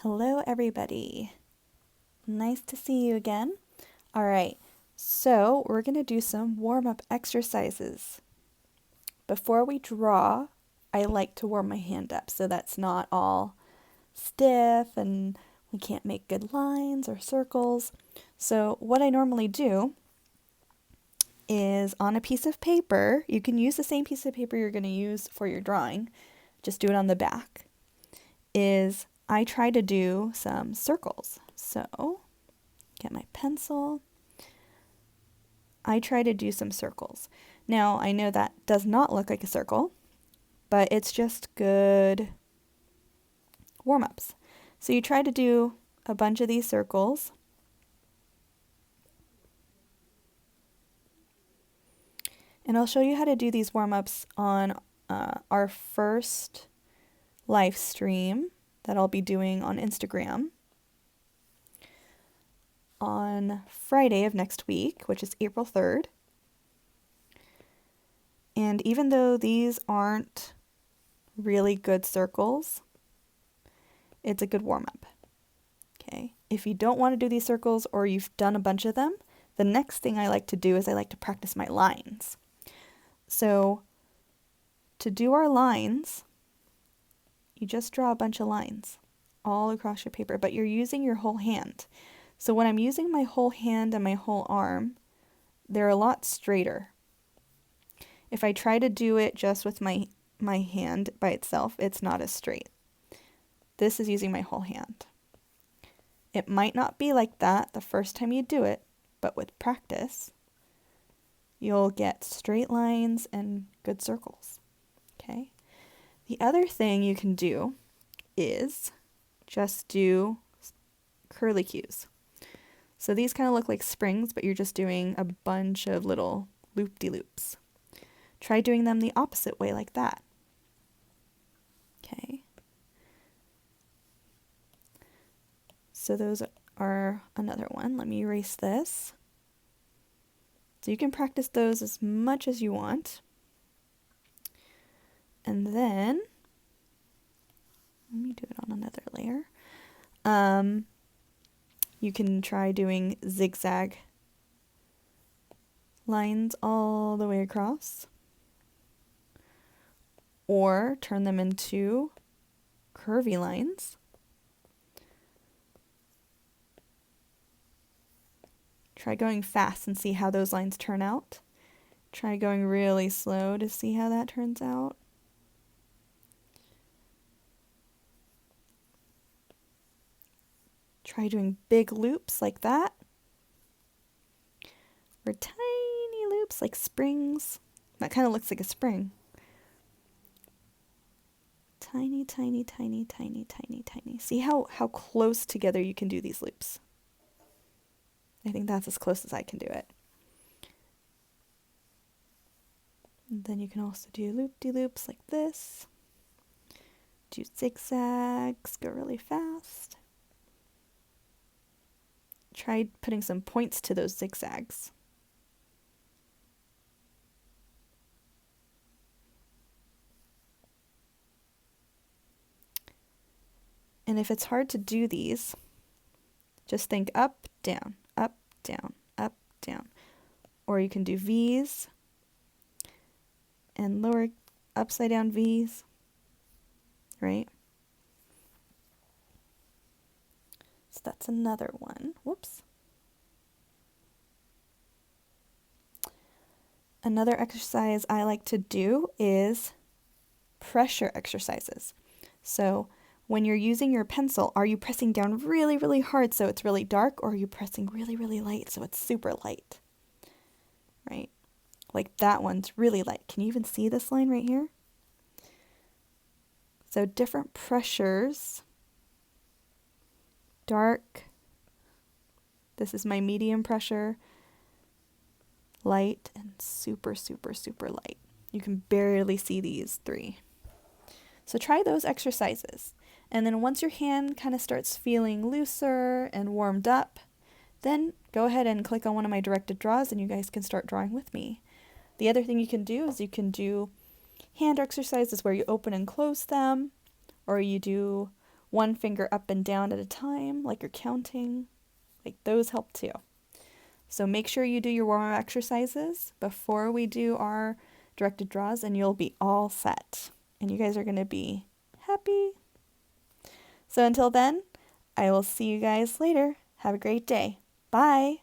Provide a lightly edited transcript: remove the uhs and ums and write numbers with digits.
Hello, everybody. Nice to see you again. All right, so we're going to do some warm-up exercises. Before we draw, I like to warm my hand up so that's not all stiff and we can't make good lines or circles. So what I normally do is on a piece of paper, you can use the same piece of paper you're going to use for your drawing, just do it on the back, is I try to do some circles. So get my pencil. I try to do some circles. Now, I know that does not look like a circle, but it's just good warm-ups. So you try to do a bunch of these circles. And I'll show you how to do these warm-ups on our first live stream that I'll be doing on Instagram on Friday of next week, which is April 3rd. And even though these aren't really good circles, it's a good warm-up. Okay, if you don't want to do these circles or you've done a bunch of them, the next thing I like to do is I like to practice my lines. So to do our lines, you just draw a bunch of lines all across your paper, but you're using your whole hand. So when I'm using my whole hand and my whole arm, they're a lot straighter. If I try to do it just with my hand by itself, it's not as straight. This is using my whole hand. It might not be like that the first time you do it, but with practice, you'll get straight lines and good circles. Okay? The other thing you can do is just do curlicues. So these kind of look like springs, but you're just doing a bunch of little loop-de-loops. Try doing them the opposite way like that. Okay. So those are another one. Let me erase this. So you can practice those as much as you want. And then, let me do it on another layer. You can try doing zigzag lines all the way across, or turn them into curvy lines. Try going fast and see how those lines turn out. Try going really slow to see how that turns out. Try doing big loops like that, or tiny loops like springs. That kind of looks like a spring. Tiny, tiny, tiny, tiny, tiny, tiny. See how close together you can do these loops? I think that's as close as I can do it. And then you can also do loop-de-loops like this. Do zigzags, go really fast. Try putting some points to those zigzags. And if it's hard to do these, just think up, down, up, down, up, down. Or you can do V's and lower upside down V's, right? So that's another one. Whoops. Another exercise I like to do is pressure exercises. So when you're using your pencil, are you pressing down really, really hard so it's really dark, or are you pressing really, really light so it's super light? Right? Like that one's really light. Can you even see this line right here? So different pressures. Dark. This is my medium pressure. Light and super, super, super light. You can barely see these three. So try those exercises. And then once your hand kind of starts feeling looser and warmed up, then go ahead and click on one of my directed draws and you guys can start drawing with me. The other thing you can do is you can do hand exercises where you open and close them, or you do one finger up and down at a time, like you're counting. Like those help too. So make sure you do your warm-up exercises before we do our directed draws, and you'll be all set. And you guys are going to be happy. So until then, I will see you guys later. Have a great day. Bye.